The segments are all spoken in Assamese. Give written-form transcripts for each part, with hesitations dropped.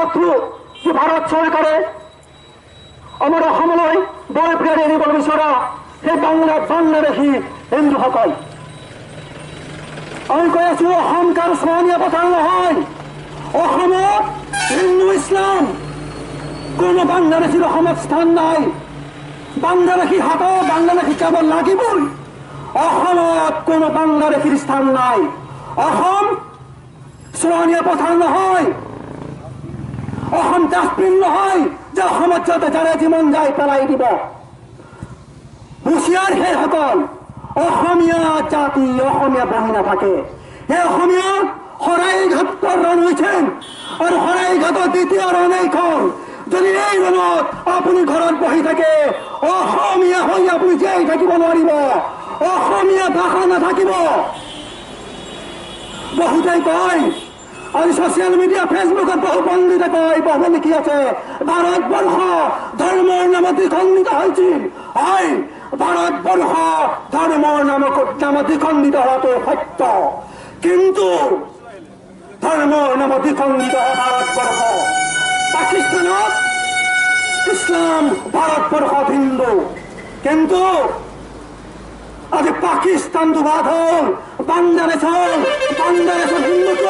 শত্ৰু যে ভাৰত চৰকাৰে আমাৰ অসমলৈ বৰ প্ৰিয় এৰিব বিচৰা সেই বাংলাদেশী হিন্দুসকল। আমি কৈ আছো অসম কাৰো চৰণীয়া পথাৰ নহয়। অসমত হিন্দু ইছলাম কোনো বাংলাদেশীৰ অসমত স্থান নাই। বাংলাদেশী হাতত বাংলাদেশী কেৱল লাগিবই। অসমত কোনো বাংলাদেশীৰ স্থান নাই। অসম চৰণীয়া পথাৰ নহয়। অসম ডাষ্টবিন নহয় যে অসমত যাতে যাৰে যিমান যায় পেলাই দিব। হুঁচিয়াৰ সেইসকল অসমীয়া জাতি অসমীয়া বহি নাথাকে। সেই অসমীয়া শৰাইঘাটত ৰণ হৈছেন আৰু শৰাইঘাটৰ দ্বিতীয় ৰণ এইখন। যদি এই ৰণত আপুনি ঘৰত বহি থাকে অসমীয়া হৈ আপুনি জীয়াই থাকিব নোৱাৰিব। অসমীয়া ভাষা নাথাকিব। বহুতে কয় আৰু ছচিয়েল মিডিয়া ফেচবুকত বহু পণ্ডিতে কয় বহু লিখি আছে ভাৰতবৰ্ষ ধৰ্মৰ নামত দ্বিখণ্ডিত হৈছিল। হয়, ভাৰতবৰ্ষ ধৰ্মৰ নামত দ্বিখণ্ডিত হোৱাটো সত্য, কিন্তু ধৰ্মৰ নামত দ্বিখণ্ডিত ভাৰতবৰ্ষ। পাকিস্তানত ইছলাম, ভাৰতবৰ্ষত হিন্দু। কিন্তু আজি পাকিস্তান দুভাগ হল, বাংলাদেশৰ হিন্দুত্ব।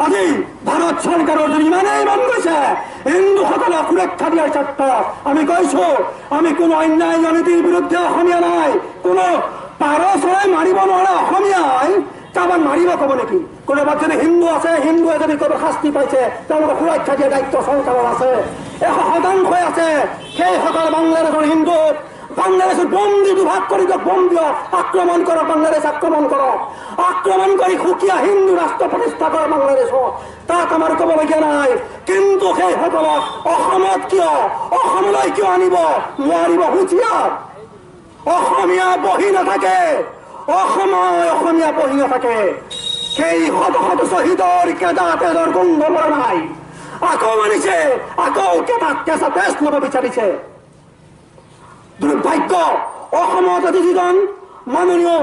আজি ভাৰত চৰকাৰৰ যদি ইমানেই মন গৈছে হিন্দুসকলক সুৰক্ষা দিয়াৰ ক্ষেত্ৰত, আমি কৈছো আমি কোনো অন্যায় নীতিৰ বিৰুদ্ধে অসমীয়া নাই। কোনো পাৰ চৰাই মাৰিব নোৱাৰা অসমীয়াই কাৰোবাক মাৰিব কব নেকি? কোনোবাত যদি হিন্দু আছে, হিন্দুৱে যদি কোনো শাস্তি পাইছে তেওঁলোকক সুৰক্ষা দিয়া দায়িত্ব চৰকাৰৰ আছে। 100% আছে। সেইসকল বাংলাদেশৰ হিন্দু বাংলাদেশত বন্দী দুভাগ কৰি দিয়ক, বম দিয়ক, আক্ৰমণ কৰক, বাংলাদেশ আক্ৰমণ কৰক, আক্ৰমণ কৰি সুকীয়া হিন্দু ৰাষ্ট্ৰ প্ৰতিষ্ঠা কৰক বাংলাদেশত। তাত আমাৰ কবলগীয়া নাই। কিন্তু সেইসকলক অসমত কিয়, অসমলৈ কিয় আনিব নোৱাৰিব? হুঁচিয়াৰ অসমীয়া বহি নাথাকে। অসমীয়া বহি নাথাকে। সেই শত শত শ্বহীদৰ কেঁচা তেজৰ গোন্ধ পৰা নাই। আকৌ মানিছে, আকৌ কেঁচা তেজ লব বিচাৰিছে। দুৰ্ভাগ্য, অসমত আজি যিজন মাননীয়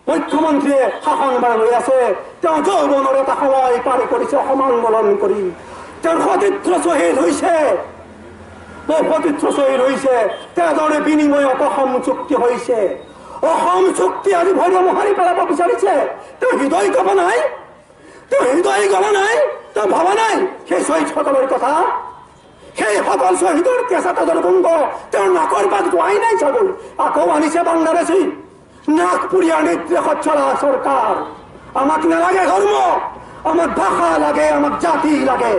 মুখ্যমন্ত্ৰীয়ে শাসনভাৰ লৈ আছে তেওঁ যৌৱনৰ এটা সময় পাৰ কৰিছে অসম আন্দোলন কৰি। তেওঁৰ সতীৰ্থ শ্বহীদ হৈছে, তেজৰে বিনিময়ত অসম চুক্তি হৈছে। অসম চুক্তি আজি ভৰিয়া মোহাৰি পেলাব বিচাৰিছে। তেওঁ হৃদয় কব নাই, তেওঁ হৃদয় গলা নাই, তেওঁ ভবা নাই সেই শ্বহীদসকলৰ কথা। সেই সকল শ্বহীদৰ কেঁচা তেজৰ গোন্ধ তেওঁৰ নাকৰ পাত যোৱাই নাই চাগৈ। আকৌ আনিছে বাংলাদেশী নাগপুৰীয়া নিৰ্দেশত চলা চৰকাৰ। আমাক নালাগে ধৰ্ম, আমাক ভাষা লাগে, আমাক জাতি লাগে।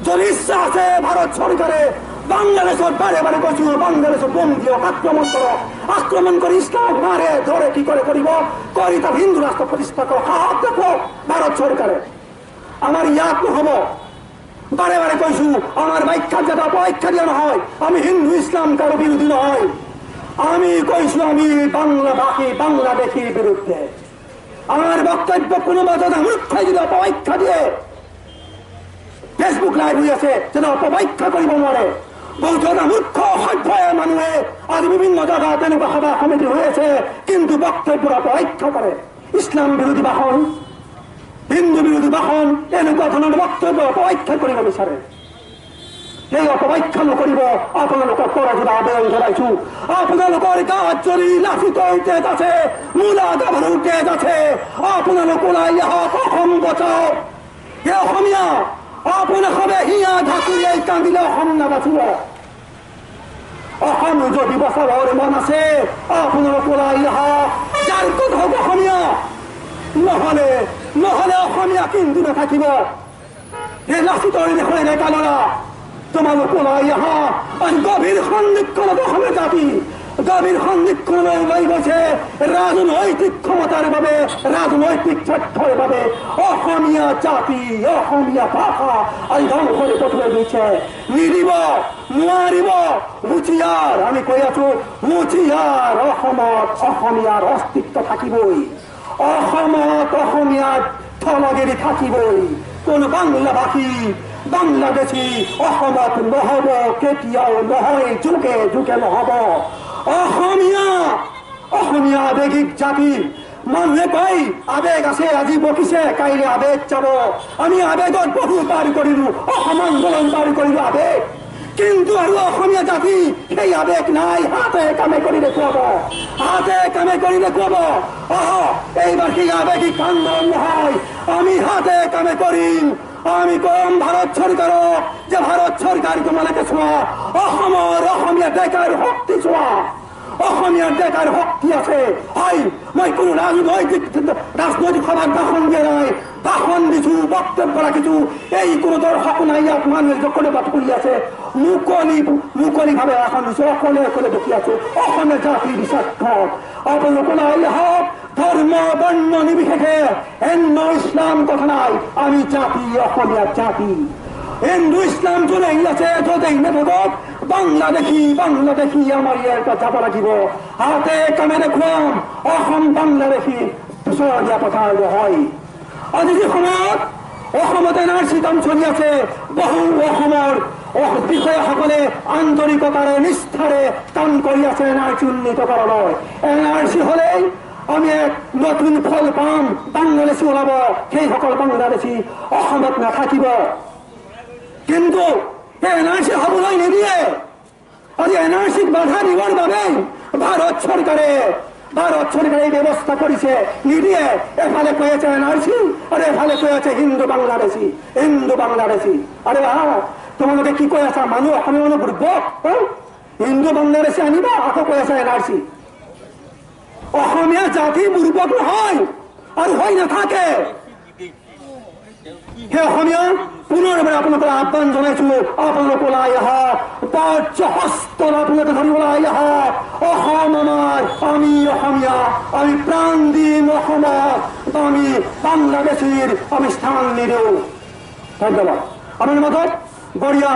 যদি ইচ্ছা আছে ভাৰত চৰকাৰে বাংলাদেশত বাৰে বাৰে কৈছো বাংলাদেশত বম দিয়ক, আক্ৰমণ কৰক, আক্ৰমণ কৰি ইছলাম মাৰে ধৰে কি কৰে কৰিব, কৰি তাত হিন্দু ৰাষ্ট্ৰ প্ৰতিষ্ঠা কৰক। সাহস দেখুৱাওক ভাৰত চৰকাৰে। আমাৰ ইয়াত নহব। বাৰে বাৰে কৈছো আমাৰ ব্যাখ্যাত যাতে অপব্যাখ্যা দিয়া নহয়। আমি হিন্দু ইছলাম কাৰো বিৰোধী নহয়। আমি কৈছো আমি বাংলাভাষী বাংলাদেশীৰ বিৰুদ্ধে। আমাৰ বক্তব্য কোনোবা যদি মূৰ্খাই যদি অপব্যাখ্যা দিয়ে ফেসবুক লাইভ হয়ে আছে যেন অপব্যাখ্যা কৰিব নোৱাৰে। বহুজনা মূৰ্খ অসভ্য মানুহে আজি বিভিন্ন জায়গা তেনেকুৱা সভা সমিতি হৈ আছে কিন্তু বক্তব্যৰ অপব্যাখ্যা কৰে। ইছলাম বিৰোধী ভাষণ, হিন্দু বিৰোধী ভাষণ, এনেকুৱা ধৰণৰ বক্তব্য অপব্যাখ্যা কৰিব বিচাৰে। এই অপব্যাখ্যা নকৰিব। আপোনালোকক কৰজোৰা আবেদন জনাইছো, আপোনালোকৰ গাত যদি লাঠি তেজ আছে, মূলা গাভৰুৰ তেজ আছে, আপোনালোক ওলাই আহক, অসম বচাওক। এই অসমীয়া আপোনালোকে হিয়া ঢাকুৰিয়াই কান্দিলে অসম নাবাচিব। অসম যদি বচাবৰ মন আছে আপোনালোক ওলাই আহক, যাৰ ক'ত হওক অসমীয়া, নহলে নহলে অসমীয়া কিন্তু নাথাকিব। এই লাচিতৰ দেখুৱাই নাই কালৰা, তোমালোক ওলাই আহা। আৰু গভীৰ সন্দিক্ষণত অসমীয়া জাতি গভীৰ সন্দিক্ষণলৈ ওলাই গৈছে ৰাজনৈতিক ক্ষমতাৰ বাবে, ৰাজনৈতিক স্বাৰ্থৰ বাবে অসমীয়া জাতি, অসমীয়া ভাষা আৰু ধ্বংসৰ পথলৈ গৈছে। নিদিব, নোৱাৰিব। হুঁচিয়াৰ, আমি কৈ আছো হুঁচিয়াৰ, অসমত অসমীয়াৰ অস্তিত্ব থাকিবই, অসমত অসমীয়াৰ থলগিৰি থাকিবই। কোন বাংলাভাষী বাংলাদেশী অসমত নহব, কেতিয়াও নহয়, যুগে যুগে নহব। অসমীয়া অসমীয়া আৱেগিক জাতি মানুহে কয় আবেগ আছে আজি বকিছে কাইলে আবেগ যাব আমি আবেগত বহু পাৰ কৰিলো অসম আন্দোলন পাৰ কৰিলো আবেগ কিন্তু আৰু অসমীয়া জাতি সেই আবেগ নাই হাতে কামে কৰি দেখুৱাব হাতে কামে কৰি দেখুৱাব এইবাৰ সেই আবেগিক আন্দোলন নহয় আমি হাতে কামে কৰিম আমি কম ভাৰত সৰকাৰক যে ভাৰত সৰকাৰ তোমাকে ছোঁয়া অসমৰ অসমীয়া ডেকাৰ শক্তি ছোঁয়া অসমীয়াৰ ডেকাৰ শক্তি আছে হয় মই কোনো ৰাজনৈতিক সভাত ভাষণ দিয়া নাই ভাষণ দিছো বক্তব্য ৰাখিছো এই কোনো দৰ্শক নাই ইয়াত মানুহে যকলে বাট কৰি আছে মুকলিভাৱে ভাষণ দিছো অকলে অকলে বকি আছো অসমীয়া জাতিৰ স্বাৰ্থত আপোনালোকে নাই হওক ধর্ম বর্ণ নির্বিশেষে হিন্দু ইসলাম কথা নাই আমি জাতি অসমীয়া জাতি হিন্দু ইসলাম য'তেই আছে য'তেই নাথাকক বাংলাদেশী আমাৰ ইয়াৰ পৰা যাব লাগিব হাতে কামে দেখুৱাম অসম বাংলাদেশী ওচৰীয়া কথা নহয় আজি যি সময়ত অসমত NRC কাম চলি আছে বহু অসমৰ বিষয়াসকলে আন্তৰিকতাৰে নিষ্ঠাৰে কাম কৰি আছে NRC উন্নীতকৰণৰ NRC হলেই আমি এক নতুন ফল পাম বাংলাদেশী ওলাব সেইসকল বাংলাদেশী অসমত নাথাকিব কিন্তু NRC হবলৈ নিদিয়ে আজি NRCক বাধা দিবৰ বাবে ভাৰত চৰকাৰে এই ব্যৱস্থা কৰিছে নিদিয়ে এফালে কৈ আছে NRC আৰু এফালে কৈ আছে হিন্দু বাংলাদেশী আৰে তোমালোকে কি কৈ আছা মানুহ অসমীয়া মানুহ বুৰ্বক হিন্দু বাংলাদেশী আনিবা আকৌ কৈ আছে NRC অসমীয়া জাতি বুৰ্বক নহয় আৰু হৈ নাথাকে সেই অসমীয়া পুনৰবাৰ আপোনালোকৰ আহ্বান জনাইছো আপোনালোক ওলাই আহক হস্তৰ আপোনালোকে ধৰি ওলাই আহক অসম আমাৰ আমি অসমীয়া আমি প্ৰাণ দিম অসমত আমি বাংলাদেশীৰ আমি স্থান নিদিওঁ ধন্যবাদ আপোনাৰ মাজত বঢ়িয়া